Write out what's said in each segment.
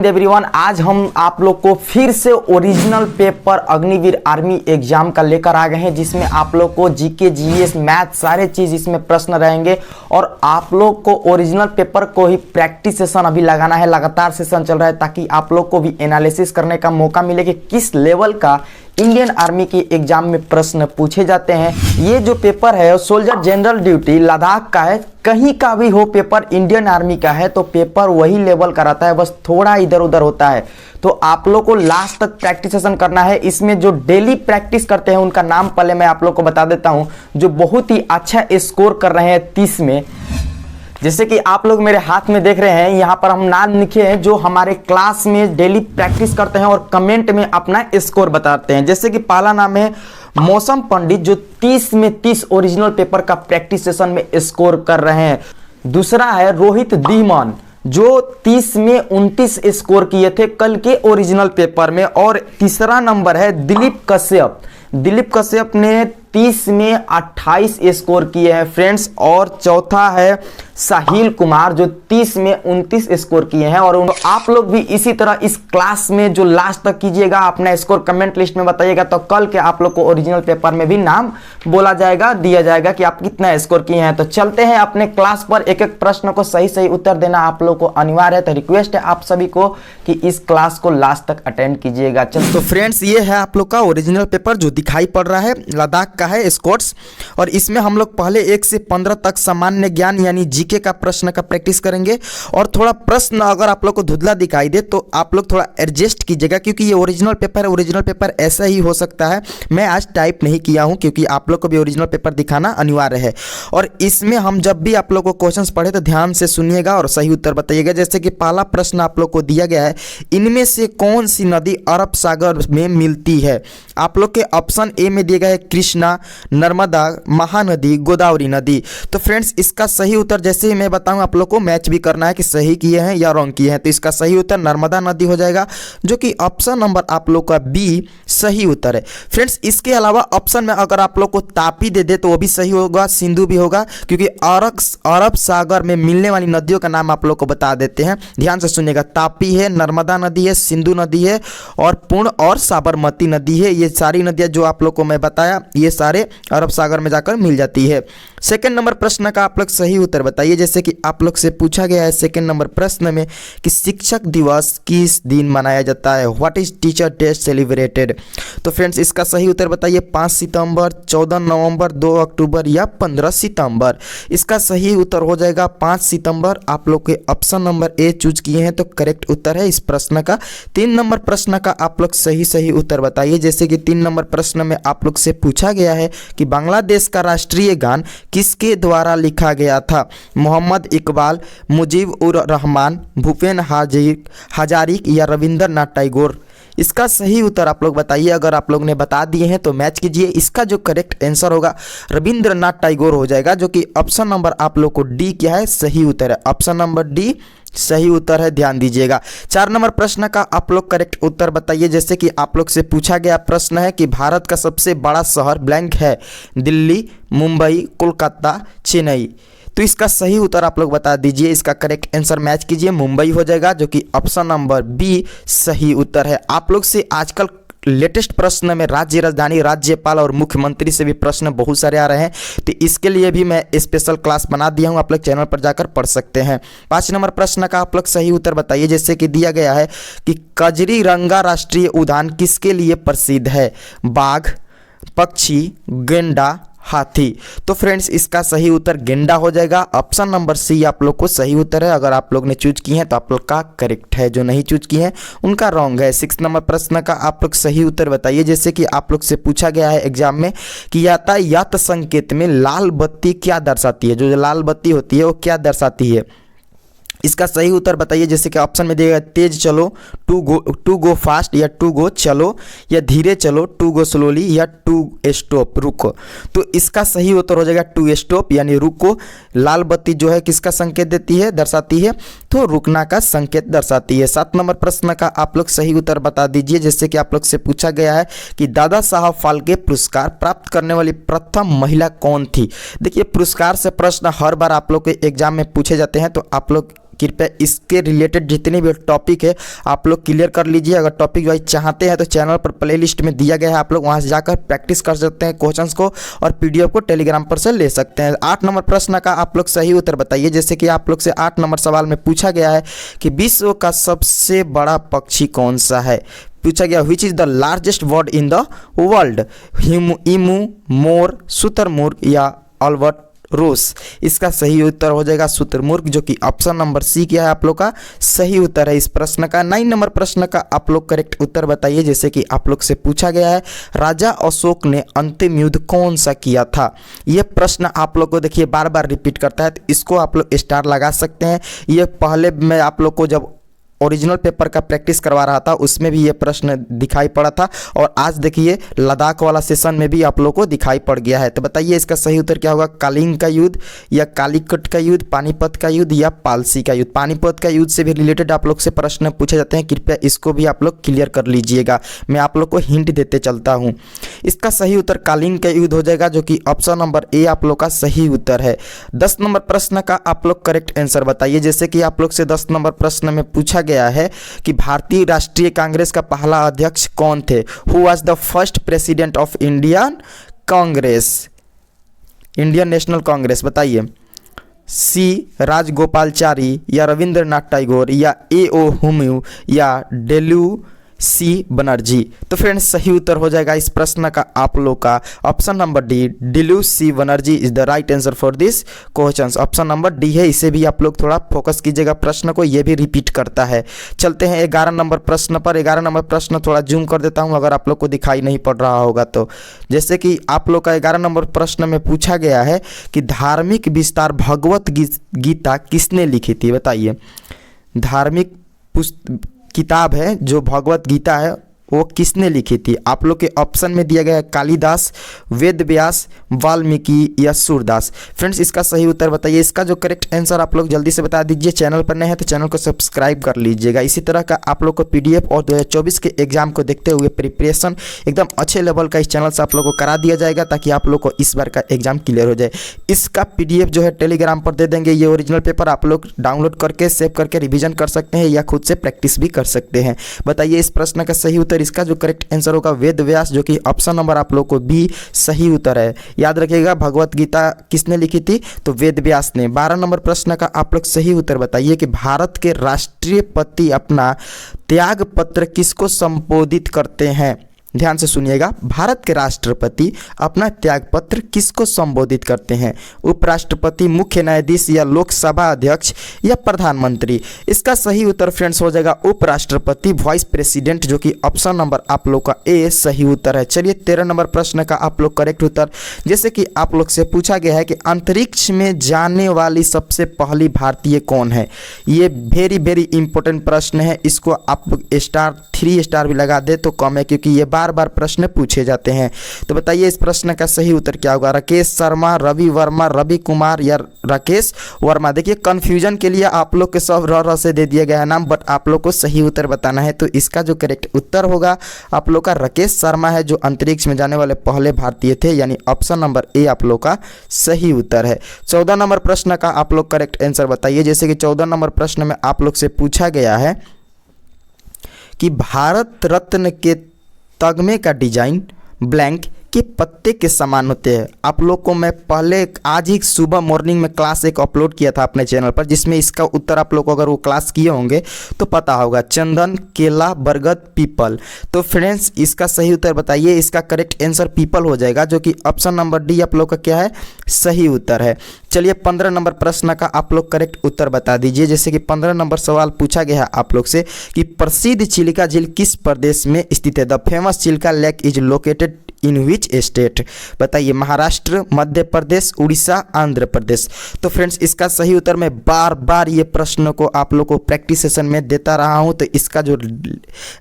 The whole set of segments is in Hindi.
एवरीवन, आज हम आप लोग को फिर से original paper Agniveer army exam का लेकर आ गए हैं, जिसमें आप लोग को जीके जीएस मैथ सारे चीज इसमें प्रश्न रहेंगे और आप लोग को ओरिजिनल पेपर को ही प्रैक्टिस सेशन अभी लगाना है। लगातार सेशन चल रहा है ताकि आप लोग को भी एनालिसिस करने का मौका मिले कि किस लेवल का इंडियन आर्मी के एग्जाम में प्रश्न पूछे जाते हैं। ये जो पेपर है सोल्जर जनरल ड्यूटी लद्दाख का है, कहीं का भी हो पेपर इंडियन आर्मी का है तो पेपर वही लेवल का रहता है, बस थोड़ा इधर उधर होता है। तो आप लोग को लास्ट तक प्रैक्टिस सेशन करना है। इसमें जो डेली प्रैक्टिस करते हैं उनका नाम पहले मैं आप लोग को बता देता हूं, जो बहुत ही अच्छा स्कोर कर रहे हैं 30 में। जैसे कि आप लोग मेरे हाथ में देख रहे हैं, यहाँ पर हम नाम लिखे हैं जो हमारे क्लास में डेली प्रैक्टिस करते हैं और कमेंट में अपना स्कोर बताते हैं। जैसे कि पहला नाम है मौसम पंडित, जो 30 में 30 ओरिजिनल पेपर का प्रैक्टिस सेशन में स्कोर कर रहे हैं। दूसरा है रोहित दीमान, जो 30 में 29 स्कोर किए थे कल के ओरिजिनल पेपर में। और तीसरा नंबर है दिलीप कश्यप। दिलीप कश्यप ने 30 में 28 स्कोर किए हैं फ्रेंड्स। और चौथा है साहिल कुमार, जो 30 में 29 स्कोर किए हैं। और आप लोग भी इसी तरह इस क्लास में जो लास्ट तक कीजिएगा, अपना स्कोर कमेंट लिस्ट में बताइएगा, तो कल के आप लोग को ओरिजिनल पेपर में भी नाम बोला जाएगा, दिया जाएगा कि आप कितना स्कोर किए हैं। तो चलते हैं अपने क्लास पर। एक एक प्रश्न को सही सही उत्तर देना आप लोग को अनिवार्य है, तो रिक्वेस्ट है आप सभी को कि इस क्लास को लास्ट तक अटेंड कीजिएगा। चल तो फ्रेंड्स, ये है आप लोग का ओरिजिनल पेपर जो दिखाई पड़ रहा है, लद्दाख का है स्कोर्स। और इसमें हम लोग पहले 1 से 15 तक सामान्य ज्ञान यानी जीके का प्रश्न का प्रैक्टिस करेंगे। और थोड़ा प्रश्न अगर आप लोग को धुंधला दिखाई दे तो आप लोग थोड़ा एडजस्ट कीजिएगा, क्योंकि ये ओरिजिनल पेपर है। ओरिजिनल पेपर ऐसा ही हो सकता है, मैं आज टाइप नहीं किया हूं क्योंकि आप लोग को भी ओरिजिनल पेपर दिखाना अनिवार्य है। और इसमें हम जब भी आप लोग को क्वेश्चंस पढ़े तो ध्यान से सुनिएगा और सही उत्तर बताइएगा। जैसे कि पहला प्रश्न आप लोग को दिया गया है, इनमें से कौन सी नदी अरब सागर में मिलती है? आप लोग के ऑप्शन ए में दिया गया है कृष्णा, नर्मदा, महानदी, गोदावरी नदी। तो फ्रेंड्स, इसका सही उत्तर जैसे ही मैं बताऊं आप लोग को मैच भी करना है कि सही किए हैं या रॉन्ग किए हैं। तो इसका सही उत्तर नर्मदा नदी हो जाएगा, जो कि ऑप्शन नंबर आप लोग का बी सही उत्तर है। फ्रेंड्स, इसके अलावा ऑप्शन में अगर आप लोग को तापी दे दे तो वो भी सही होगा, सिंधु भी होगा, क्योंकि अरब सागर में मिलने वाली नदियों का नाम आप लोग को बता देते हैं। ध्यान से सुनिएगा, तापी है, नर्मदा नदी है, सिंधु नदी है और पूर्ण और साबरमती नदी है। ये सारी नदियां जो आप लोग को मैं बताया, ये सारे अरब सागर में जाकर मिल जाती है। सेकंड नंबर प्रश्न का आप लोग सही उत्तर बताइए। जैसे कि आप लोग से पूछा गया है सेकंड नंबर प्रश्न में कि शिक्षक दिवस किस दिन मनाया जाता है? What is teacher day celebrated? तो फ्रेंड्स, इसका सही उत्तर बताइए। 5 सितंबर, 14 नवंबर, 2 अक्टूबर या 15 सितंबर। इसका सही उत्तर हो जाएगा 5 सितंबर। आप लोग के ऑप्शन नंबर ए चूज किए हैं तो करेक्ट उत्तर है इस प्रश्न का। 3 नंबर प्रश्न का आप लोग सही उत्तर बताइए। जैसे कि 3 नंबर प्रश्न में आप लोग से पूछा गया है कि बांग्लादेश का राष्ट्रीय गान किसके द्वारा लिखा गया था? मोहम्मद इकबाल, मुजीब उर रहमान, भूपेन हजारिक या रविंद्रनाथ टैगोर। इसका सही उत्तर आप लोग बताइए। अगर आप लोग ने बता दिए हैं तो मैच कीजिए। इसका जो करेक्ट आंसर होगा रविंद्रनाथ टैगोर हो जाएगा, जो कि ऑप्शन नंबर आप लोग को डी क्या है, सही उत्तर है। ऑप्शन नंबर डी सही उत्तर है, ध्यान दीजिएगा। 4 नंबर प्रश्न का आप लोग करेक्ट उत्तर बताइए। जैसे कि आप लोग से पूछा गया प्रश्न है कि भारत का सबसे बड़ा शहर ब्लैंक है, दिल्ली, मुंबई, कोलकाता, चेन्नई। तो इसका सही उत्तर आप लोग बता दीजिए। इसका करेक्ट आंसर मैच कीजिए, मुंबई हो जाएगा, जो कि ऑप्शन नंबर बी सही उत्तर है। आप लोग से आजकल लेटेस्ट प्रश्न में राज्य राजधानी, राज्यपाल और मुख्यमंत्री से भी प्रश्न बहुत सारे आ रहे हैं, तो इसके लिए भी मैं स्पेशल क्लास बना दिया हूं, आप लोग चैनल पर जाकर पढ़ सकते हैं। 5 नंबर प्रश्न का आप लोग सही उत्तर बताइए। जैसे कि दिया गया है कि काजीरंगा राष्ट्रीय उद्यान किसके लिए प्रसिद्ध है? बाघ, पक्षी, गेंडा, हाथी। तो फ्रेंड्स, इसका सही उत्तर गेंडा हो जाएगा। ऑप्शन नंबर सी आप लोग को सही उत्तर है। अगर आप लोग ने चूज किए हैं तो आप लोग का करेक्ट है, जो नहीं चूज किए हैं उनका रॉन्ग है। 6 नंबर प्रश्न का आप लोग सही उत्तर बताइए। जैसे कि आप लोग से पूछा गया है एग्जाम में कि यातायात संकेत में लाल बत्ती क्या दर्शाती है? जो लाल बत्ती होती है वो क्या दर्शाती है? इसका सही उत्तर बताइए। जैसे कि ऑप्शन में दिया गया तेज चलो, टू गो फास्ट या टू गो चलो, या धीरे चलो, टू गो स्लोली या टू स्टॉप रुको। तो इसका सही उत्तर हो जाएगा टू स्टॉप यानी रुको। लाल बत्ती जो है किसका संकेत देती है, दर्शाती है? तो रुकना का संकेत दर्शाती है। 7 नंबर प्रश्न का आप लोग सही उत्तर बता दीजिए। जैसे कि आप लोग से पूछा गया है कि दादा साहब फाल्के पुरस्कार प्राप्त करने वाली प्रथम महिला कौन थी? देखिए, पुरस्कार से प्रश्न हर बार आप लोग के एग्जाम में पूछे जाते हैं, तो आप लोग कृपया इसके रिलेटेड जितने भी टॉपिक है आप लोग क्लियर कर लीजिए। अगर टॉपिक वाइज चाहते हैं तो चैनल पर प्लेलिस्ट में दिया गया है, आप लोग वहां से जाकर प्रैक्टिस कर सकते हैं क्वेश्चंस को और पीडीएफ को टेलीग्राम पर से ले सकते हैं। 8 नंबर प्रश्न का आप लोग सही उत्तर बताइए। जैसे कि आप लोग से 8 नंबर सवाल में पूछा गया है कि विश्व का सबसे बड़ा पक्षी कौन सा है। पूछा गया which is the largest bird in the world, emu, मोर, शुतुरमुर्ग या अल्बर्ट रोस। इसका सही उत्तर हो जाएगा शुतुरमुर्ग, जो कि ऑप्शन नंबर सी क्या है आप लोग का सही उत्तर है इस प्रश्न का। 9 नंबर प्रश्न का आप लोग करेक्ट उत्तर बताइए। जैसे कि आप लोग से पूछा गया है राजा अशोक ने अंतिम युद्ध कौन सा किया था। यह प्रश्न आप लोग को देखिए बार बार रिपीट करता है, तो इसको आप लोग स्टार लगा सकते हैं। ये पहले मैं आप लोग को जब ओरिजिनल पेपर का प्रैक्टिस करवा रहा था उसमें भी ये प्रश्न दिखाई पड़ा था, और आज देखिए लद्दाख वाला सेशन में भी आप लोग को दिखाई पड़ गया है। तो बताइए इसका सही उत्तर क्या होगा, कलिंग का युद्ध या कालीकट का युद्ध, पानीपत का युद्ध या पालसी का युद्ध। पानीपत का युद्ध से भी रिलेटेड आप लोग से प्रश्न पूछे जाते हैं, कृपया इसको भी आप लोग क्लियर कर लीजिएगा। मैं आप लोग को हिंट देते चलता हूँ। इसका सही उत्तर कालिंग का युद्ध हो जाएगा, जो कि ऑप्शन नंबर ए आप लोग का सही उत्तर है। 10 नंबर प्रश्न का आप लोग करेक्ट आंसर बताइए। जैसे कि आप लोग से 10 नंबर प्रश्न में पूछा गया है कि भारतीय राष्ट्रीय कांग्रेस का पहला अध्यक्ष कौन थे। Who was the first president of Indian Congress, Indian national Congress. बताइए सी राजगोपालचारी या रविंद्रनाथ टैगोर या ए ओ हुमयू या डेल्यू सी बनर्जी। तो फ्रेंड्स सही उत्तर हो जाएगा इस प्रश्न का आप लोग का option number D, W C Banerjee is the right answer for this question. Option number D है, इसे भी आप लोग थोड़ा फोकस कीजिएगा प्रश्न को, ये भी रिपीट करता है। चलते हैं 11 नंबर प्रश्न पर। 11 नंबर प्रश्न थोड़ा जूम कर देता हूं अगर आप लोग को दिखाई नहीं पड़ रहा होगा तो। जैसे कि आप लोग का 11 नंबर प्रश्न में पूछा गया है कि धार्मिक विस्तार भगवत गीता किसने लिखी थी। बताइए धार्मिक किताब है जो भगवत गीता है वो किसने लिखी थी। आप लोग के ऑप्शन में दिया गया है कालिदास, वेद व्यास, वाल्मीकि या सूरदास। फ्रेंड्स इसका सही उत्तर बताइए। इसका जो करेक्ट आंसर आप लोग जल्दी से बता दीजिए। चैनल पर नए हैं तो चैनल को सब्सक्राइब कर लीजिएगा। इसी तरह का आप लोग को पीडीएफ और 2024 के एग्जाम को देखते हुए प्रिपरेशन एकदम अच्छे लेवल का इस चैनल से आप लोग को करा दिया जाएगा, ताकि आप लोग को इस बार का एग्जाम क्लियर हो जाए। इसका पीडीएफ जो है टेलीग्राम पर दे देंगे। ये ओरिजिनल पेपर आप लोग डाउनलोड करके सेव करके रिविजन कर सकते हैं या खुद से प्रैक्टिस भी कर सकते हैं। बताइए इस प्रश्न का सही उत्तर। इसका जो करेक्ट आंसर होगा वेद व्यास, जो कि ऑप्शन नंबर आप लोग को बी सही उत्तर है। याद रखिएगा भगवत गीता किसने लिखी थी, तो वेद व्यास ने। 12 नंबर प्रश्न का आप लोग सही उत्तर बताइए कि भारत के राष्ट्रपति अपना त्याग पत्र किसको संबोधित करते हैं। ध्यान से सुनिएगा, भारत के राष्ट्रपति अपना त्याग पत्र किसको संबोधित करते हैं। उपराष्ट्रपति, मुख्य न्यायाधीश या लोकसभा अध्यक्ष या प्रधानमंत्री। इसका सही उत्तर फ्रेंड्स हो जाएगा उपराष्ट्रपति, वाइस प्रेसिडेंट, जो कि ऑप्शन नंबर आप लोग का ए सही उत्तर है। चलिए 13 नंबर प्रश्न का आप लोग करेक्ट उत्तर। जैसे कि आप लोग से पूछा गया है कि अंतरिक्ष में जाने वाली सबसे पहली भारतीय कौन है। ये वेरी वेरी इंपॉर्टेंट प्रश्न है। इसको आप स्टार 3 स्टार भी लगा दे तो कम है, क्योंकि ये बार बार प्रश्न पूछे जाते हैं। तो बताइए इस प्रश्न का सही उत्तर क्या होगा। राकेश शर्मा, रवि वर्मा, रवि कुमार या राकेश वर्मा। देखिए कंफ्यूजन के लिए आप लोग के सब र से दे दिया गया है नाम, बट आप लोग को सही उत्तर बताना है। तो इसका जो करेक्ट उत्तर होगा आप लोग का राकेश शर्मा है, जो अंतरिक्ष में जाने वाले पहले भारतीय थे, यानी ऑप्शन नंबर ए आप लोग का सही उत्तर है। 14 नंबर प्रश्न का आप लोग करेक्ट आंसर बताइए। जैसे कि 14 नंबर प्रश्न में आप लोग से पूछा गया है कि भारत रत्न के तगमे का डिजाइन ब्लैंक के पत्ते के समान होते हैं। आप लोग को मैं पहले आज ही सुबह मॉर्निंग में क्लास एक अपलोड किया था अपने चैनल पर, जिसमें इसका उत्तर आप लोग को अगर वो क्लास किए होंगे तो पता होगा। चंदन, केला, बरगद, पीपल। तो फ्रेंड्स इसका सही उत्तर बताइए। इसका करेक्ट आंसर पीपल हो जाएगा, जो कि ऑप्शन नंबर डी आप लोग का क्या है सही उत्तर है। चलिए 15 नंबर प्रश्न का आप लोग करेक्ट उत्तर बता दीजिए। जैसे कि 15 नंबर सवाल पूछा गया है आप लोग से कि प्रसिद्ध चिल्का झील किस प्रदेश में स्थित है। The famous Chilka lake is located in which state. बताइए महाराष्ट्र, मध्य प्रदेश, उड़ीसा, आंध्र प्रदेश। तो फ्रेंड्स इसका सही उत्तर मैं बार बार ये प्रश्न को आप लोग को प्रैक्टिस सेशन में देता रहा हूँ। तो इसका जो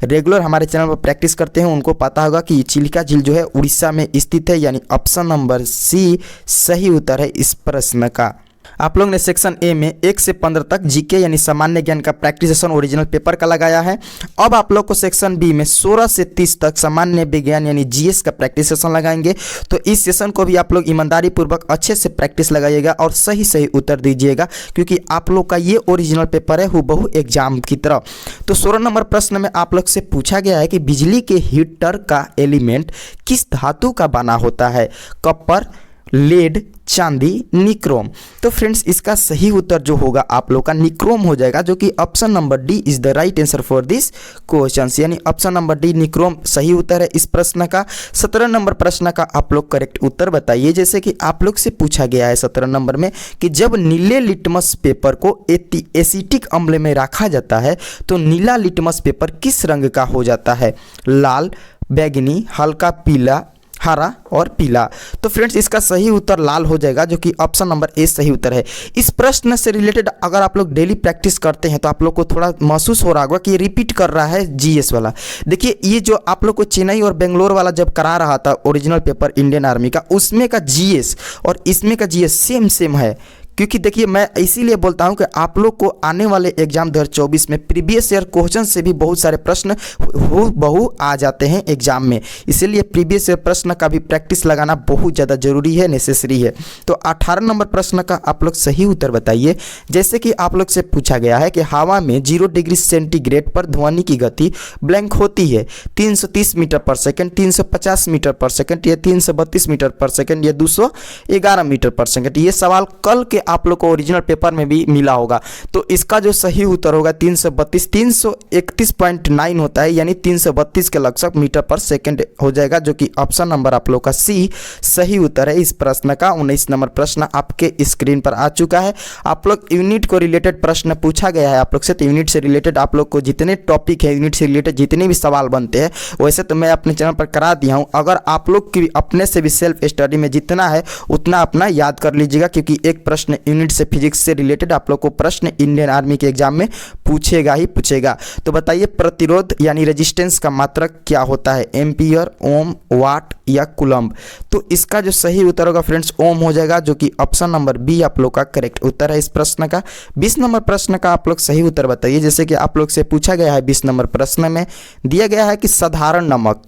रेगुलर हमारे चैनल पर प्रैक्टिस करते हैं उनको पता होगा कि चिल्का झील जो है उड़ीसा में स्थित है, यानी ऑप्शन नंबर सी सही उत्तर है इस प्रश्न का। आप लोग ने सेक्शन ए में 1 से 15 तक जीके यानी सामान्य ज्ञान का प्रैक्टिस सेशन ओरिजिनल पेपर का लगाया है। अब आप लोग को सेक्शन बी में 16 से 30 तक सामान्य विज्ञान यानी जीएस का प्रैक्टिस सेशन लगाएंगे। तो इस सेशन को भी आप लोग ईमानदारी पूर्वक अच्छे से प्रैक्टिस लगाइएगा और सही सही उत्तर दीजिएगा, क्योंकि आप लोग का ये ओरिजिनल पेपर है हूबहू एग्जाम की तरह। तो 16 नंबर प्रश्न में आप लोग से पूछा गया है कि बिजली के हीटर का एलिमेंट किस धातु का बना होता है? कॉपर, लेड, चांदी, निक्रोम। तो फ्रेंड्स इसका सही उत्तर जो होगा आप लोग का निक्रोम हो जाएगा, जो कि option number D is the right answer for this question, यानी ऑप्शन नंबर डी निक्रोम सही उत्तर है इस प्रश्न का। 17 नंबर प्रश्न का आप लोग करेक्ट उत्तर बताइए। जैसे कि आप लोग से पूछा गया है 17 नंबर में कि जब नीले लिटमस पेपर को एसिटिक अम्ल में रखा जाता है तो नीला लिटमस पेपर किस रंग का हो जाता है? लाल, बैंगनी, हल्का पीला, हरा और पीला। तो फ्रेंड्स इसका सही उत्तर लाल हो जाएगा, जो कि ऑप्शन नंबर ए सही उत्तर है। इस प्रश्न से रिलेटेड अगर आप लोग डेली प्रैक्टिस करते हैं तो आप लोग को थोड़ा महसूस हो रहा होगा कि ये रिपीट कर रहा है जीएस वाला। देखिए ये जो आप लोग को चेन्नई और बेंगलोर वाला जब करा रहा था ओरिजिनल पेपर इंडियन आर्मी का, उसमें का जीएस और इसमें का जीएस सेम है। क्योंकि देखिए मैं इसीलिए बोलता हूं कि आप लोग को आने वाले एग्जाम 2024 में प्रीवियस ईयर क्वेश्चन से भी बहुत सारे प्रश्न बहु आ जाते हैं एग्जाम में, इसीलिए प्रीवियस ईयर प्रश्न का भी प्रैक्टिस लगाना बहुत ज़्यादा जरूरी है, नेसेसरी है। तो 18 नंबर प्रश्न का आप लोग सही उत्तर बताइए। जैसे कि आप लोग से पूछा गया है कि हवा में 0 डिग्री सेंटीग्रेड पर ध्वनि की गति ब्लैंक होती है 330 मीटर पर सेकेंड, 350 मीटर पर सेकेंड, या 332 मीटर पर सेकेंड, या 211 मीटर पर सेकेंड। ये सवाल कल के आप लोग को ओरिजिनल पेपर में भी मिला होगा। तो इसका जो सही उत्तर होगा 332, 331.9 होता है, यानी 332 के लगभग मीटर पर सेकंड हो जाएगा, जो कि ऑप्शन नंबर आप लोग का सी सही उत्तर है इस प्रश्न का। 19 नंबर प्रश्न आपके स्क्रीन पर आ चुका है। आप लोग यूनिट को रिलेटेड प्रश्न पूछा गया है आप लोग से, तो यूनिट से रिलेटेड आप लोग को जितने टॉपिक है यूनिट से रिलेटेड जितने भी सवाल बनते हैं वैसे तो मैं अपने चैनल पर करा दिया हूँ। अगर आप लोग की अपने से भी सेल्फ स्टडी में जितना है उतना अपना याद कर लीजिएगा, क्योंकि एक प्रश्न यूनिट से फिजिक्स से रिलेटेड आप लोग को प्रश्न इंडियन आर्मी के एग्जाम में पूछेगा ही पूछेगा। तो बताइए प्रतिरोध यानी रेजिस्टेंस का मात्रक क्या होता है? एम्पियर, ओम, वाट या कूलम्ब? तो इसका जो सही उत्तर होगा फ्रेंड्स ओम हो जाएगा, जो कि ऑप्शन नंबर बी आप लोग का करेक्ट उत्तर है इस प्रश्न का। 20 नंबर प्रश्न का आप लोग सही उत्तर बताइए। जैसे कि आप लोग से पूछा गया है 20 नंबर प्रश्न में दिया गया है कि साधारण नमक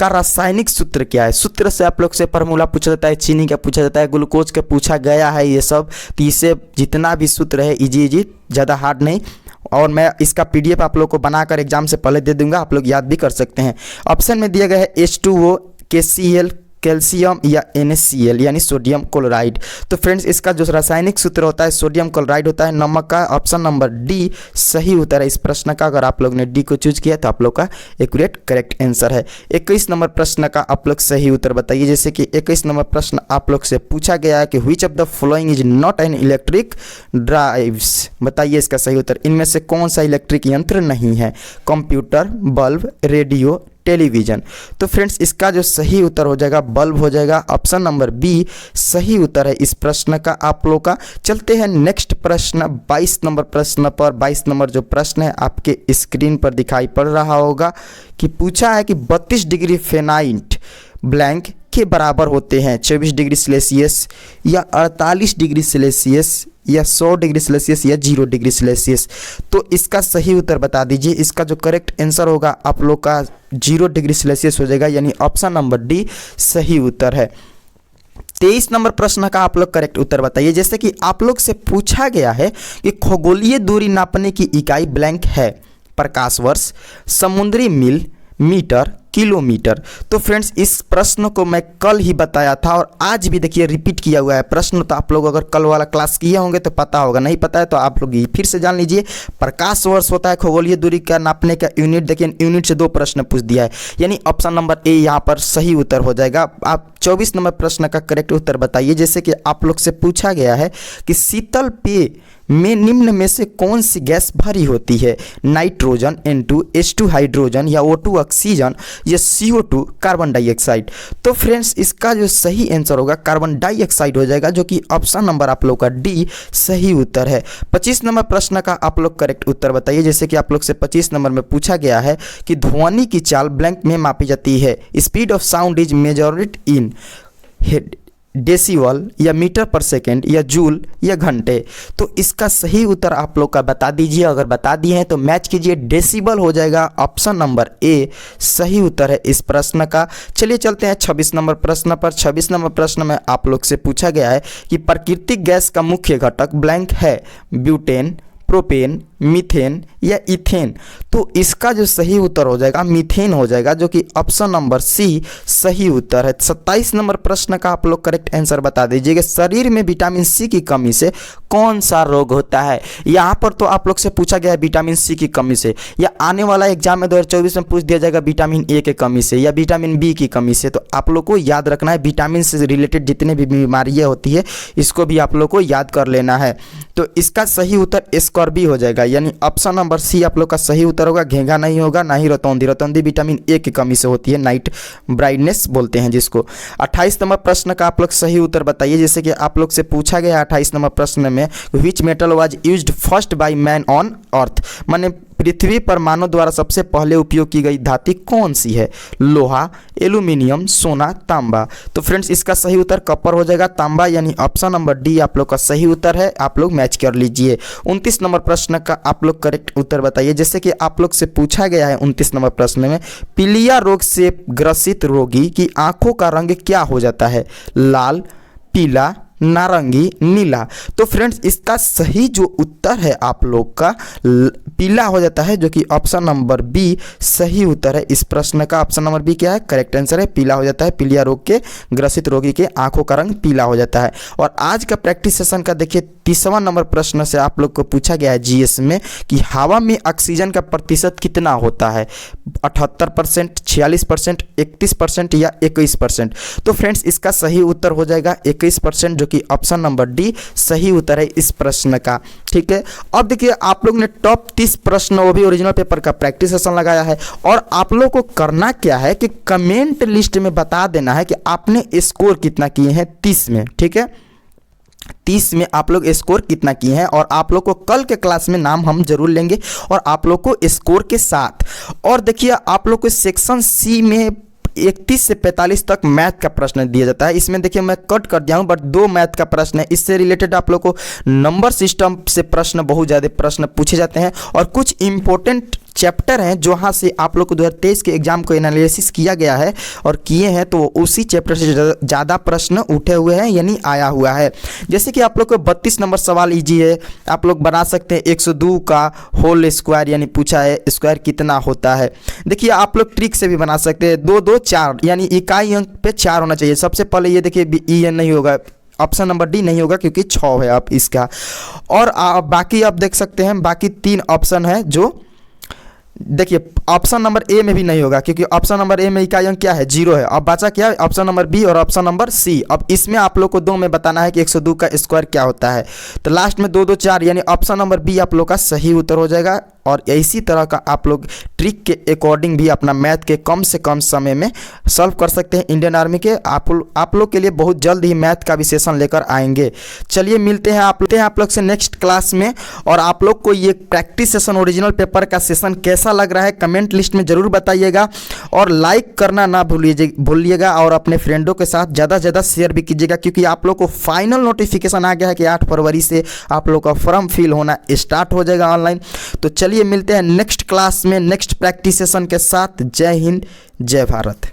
का रासायनिक सूत्र क्या है? सूत्र से आप लोग से फार्मूला पूछा जाता है, चीनी का पूछा जाता है, ग्लूकोज का पूछा गया है ये सब। तो इससे जितना भी सूत्र है इजी ज़्यादा हार्ड नहीं, और मैं इसका पीडीएफ आप लोग को बनाकर एग्जाम से पहले दे दूंगा, आप लोग याद भी कर सकते हैं। ऑप्शन में दिया गया है H2O, KCl, कैल्शियम या NaCl यानी सोडियम क्लोराइड। तो फ्रेंड्स इसका जो रासायनिक सूत्र होता है सोडियम क्लोराइड होता है नमक का। ऑप्शन नंबर डी सही उत्तर है इस प्रश्न का। अगर आप लोग ने डी को चूज किया तो आप लोग का एक्यूरेट करेक्ट आंसर है। 21 नंबर प्रश्न का आप लोग सही उत्तर बताइए। जैसे कि 21 नंबर प्रश्न आप लोग से पूछा गया है कि which of the following is not an electric drives? बताइए इसका सही उत्तर। इनमें से कौन सा इलेक्ट्रिक यंत्र नहीं है? Computer, bulb, radio, television. तो फ्रेंड्स इसका जो सही उत्तर हो जाएगा बल्ब हो जाएगा। ऑप्शन नंबर बी सही उत्तर है इस प्रश्न का आप लोग का। चलते हैं नेक्स्ट प्रश्न 22 नंबर प्रश्न पर। 22 नंबर जो प्रश्न है आपके स्क्रीन पर दिखाई पड़ रहा होगा कि पूछा है कि 32 डिग्री फ़ारेनहाइट ब्लैंक के बराबर होते हैं 24 डिग्री सेल्सियस या 48 डिग्री सेल्सियस या 100 डिग्री सेल्सियस या 0 डिग्री सेल्सियस। तो इसका सही उत्तर बता दीजिए। इसका जो करेक्ट आंसर होगा आप लोग का 0 डिग्री सेल्सियस हो जाएगा, यानी ऑप्शन नंबर डी सही उत्तर है। 23 नंबर प्रश्न का आप लोग करेक्ट उत्तर बताइए। जैसे कि आप लोग से पूछा गया है कि खगोलीय दूरी नापने की इकाई ब्लैंक है प्रकाश वर्ष, समुद्री मील, मीटर, किलोमीटर। तो फ्रेंड्स इस प्रश्न को मैं कल ही बताया था और आज भी देखिए रिपीट किया हुआ है प्रश्न। तो आप लोग अगर कल वाला क्लास किए होंगे तो पता होगा, नहीं पता है तो आप लोग फिर से जान लीजिए। प्रकाश वर्ष होता है खगोलीय दूरी का नापने का यूनिट। देखिए यूनिट से 2 प्रश्न पूछ दिया है, यानी ऑप्शन नंबर ए यहाँ पर सही उत्तर हो जाएगा। आप 24 नंबर प्रश्न का करेक्ट उत्तर बताइए। जैसे कि आप लोग से पूछा गया है कि शीतल पेय में निम्न में से कौन सी गैस भरी होती है? नाइट्रोजन, N2, H2 हाइड्रोजन या O2 ऑक्सीजन या CO2 कार्बन डाइऑक्साइड। तो फ्रेंड्स इसका जो सही आंसर होगा कार्बन डाइऑक्साइड हो जाएगा, जो कि ऑप्शन नंबर आप लोग का डी सही उत्तर है। 25 नंबर प्रश्न का आप लोग करेक्ट उत्तर बताइए। जैसे कि आप लोग से 25 नंबर में पूछा गया है कि ध्वनि की चाल ब्लैंक में मापी जाती है। Speed of sound is measured in decibel या मीटर पर सेकेंड या जूल या घंटे। तो इसका सही उत्तर आप लोग का बता दीजिए। अगर बता दिए हैं तो मैच कीजिए, डेसिबल हो जाएगा। ऑप्शन नंबर ए सही उत्तर है इस प्रश्न का। चलिए चलते हैं 26 नंबर प्रश्न पर। 26 नंबर प्रश्न में आप लोग से पूछा गया है कि प्राकृतिक गैस का मुख्य घटक ब्लैंक है, ब्यूटेन, प्रोपेन, मीथेन या इथेन। तो इसका जो सही उत्तर हो जाएगा मीथेन हो जाएगा, जो कि ऑप्शन नंबर सी सही उत्तर है। 27 नंबर प्रश्न का आप लोग करेक्ट आंसर बता दीजिएगा। शरीर में विटामिन सी की कमी से कौन सा रोग होता है। यहाँ पर तो आप लोग से पूछा गया है विटामिन सी की कमी से, या आने वाला एग्जाम में 2024 में पूछ दिया जाएगा विटामिन ए की कमी से या विटामिन बी की कमी से। तो आप लोग को याद रखना है विटामिन से रिलेटेड जितने भी बीमारियाँ होती है इसको भी आप लोग को याद कर लेना है। तो इसका सही उत्तर स्कॉर्बी हो जाएगा, यानी ऑप्शन नंबर सी आप लोग का सही उत्तर होगा। घेंघा नहीं होगा, ना ही रतौंधी। रतौंधी विटामिन ए की कमी से होती है, नाइट ब्राइटनेस बोलते हैं जिसको। 28 नंबर प्रश्न का आप लोग सही उत्तर बताइए। जैसे कि आप लोग से पूछा गया 28 नंबर प्रश्न में, which metal was used first by man on earth, माने पृथ्वी पर मानव द्वारा सबसे पहले उपयोग की गई धातु कौन सी है। लोहा, एल्यूमिनियम, सोना, तांबा। तो फ्रेंड्स इसका सही उत्तर कॉपर हो जाएगा, तांबा, यानी ऑप्शन नंबर डी आप लोग का सही उत्तर है। आप लोग मैच कर लीजिए। 29 नंबर प्रश्न का आप लोग करेक्ट उत्तर बताइए। जैसे कि आप लोग से पूछा गया है 29 नंबर प्रश्न में, पीलिया रोग से ग्रसित रोगी की आंखों का रंग क्या हो जाता है। लाल, पीला, नारंगी, नीला। तो फ्रेंड्स इसका सही जो उत्तर है आप लोग का पीला हो जाता है, जो कि ऑप्शन नंबर बी सही उत्तर है इस प्रश्न का। ऑप्शन नंबर बी क्या है, करेक्ट आंसर है, पीला हो जाता है। पीलिया रोग के ग्रसित रोगी के आंखों का रंग पीला हो जाता है। और आज का प्रैक्टिस सेशन का देखिए 30वां नंबर प्रश्न से आप लोग को पूछा गया है जीएस में कि हवा में ऑक्सीजन का प्रतिशत कितना होता है। 78%, 46%, 31% या 21%। तो फ्रेंड्स इसका सही उत्तर हो जाएगा 21%, जो कि ऑप्शन नंबर डी सही उत्तर है इस प्रश्न का। ठीक है, अब देखिए आप लोग ने टॉप 30 प्रश्न वो भी ओरिजिनल पेपर का प्रैक्टिस सेशन लगाया है। और आप लोग को करना क्या है कि कमेंट लिस्ट में बता देना है कि आपने स्कोर कितना किए हैं 30 में। ठीक है, 30 में आप लोग स्कोर कितना किए हैं, और आप लोग को कल के क्लास में नाम हम जरूर लेंगे और आप लोग को स्कोर के साथ। और देखिए आप लोग को सेक्शन सी में 31 से 45 तक मैथ का प्रश्न दिया जाता है। इसमें देखिए मैं कट कर दिया हूँ, बट 2 मैथ का प्रश्न है। इससे रिलेटेड आप लोग को नंबर सिस्टम से प्रश्न, बहुत ज़्यादा प्रश्न पूछे जाते हैं, और कुछ इंपॉर्टेंट चैप्टर हैं जहाँ से आप लोग को 2023 के एग्जाम को एनालिसिस किया गया है और किए हैं, तो उसी चैप्टर से ज़्यादा प्रश्न उठे हुए हैं, यानी आया हुआ है। जैसे कि आप लोग को 32 नंबर सवाल इजी है, आप लोग बना सकते हैं। 102 का होल स्क्वायर, यानी पूछा है स्क्वायर कितना होता है। देखिए आप लोग ट्रिक से भी बना सकते हैं। 2 2 4, यानी इकाई अंक पे 4 होना चाहिए। सबसे पहले ये देखिए ई नहीं होगा, ऑप्शन नंबर डी नहीं होगा क्योंकि 6 है आप इसका। और बाकी आप देख सकते हैं, बाकी 3 ऑप्शन है जो देखिए ऑप्शन नंबर ए में भी नहीं होगा क्योंकि ऑप्शन नंबर ए में इकाई अंक क्या है, 0 है। अब बचा क्या है, ऑप्शन नंबर बी और ऑप्शन नंबर सी। अब इसमें आप लोग को 2 में बताना है कि 102 का स्क्वायर क्या होता है। तो लास्ट में 2 2 4, यानी ऑप्शन नंबर बी आप लोग का सही उत्तर हो जाएगा। और इसी तरह का आप लोग ट्रिक के अकॉर्डिंग भी अपना मैथ के कम से कम समय में सॉल्व कर सकते हैं। इंडियन आर्मी के आप लोग के लिए बहुत जल्द ही मैथ का भी सेशन लेकर आएंगे। चलिए मिलते हैं आप लोग से नेक्स्ट क्लास में। और आप लोग को ये प्रैक्टिस सेशन ओरिजिनल पेपर का सेशन कैसा लग रहा है कमेंट लिस्ट में ज़रूर बताइएगा। और लाइक करना ना भूलिएगा, और अपने फ्रेंडों के साथ ज़्यादा से ज़्यादा शेयर भी कीजिएगा, क्योंकि आप लोग को फाइनल नोटिफिकेशन आ गया है कि 8 फरवरी से आप लोग का फॉर्म फिल होना स्टार्ट हो जाएगा ऑनलाइन। तो चलिए मिलते हैं नेक्स्ट क्लास में नेक्स्ट प्रैक्टिस सेशन के साथ। जय हिंद, जय भारत।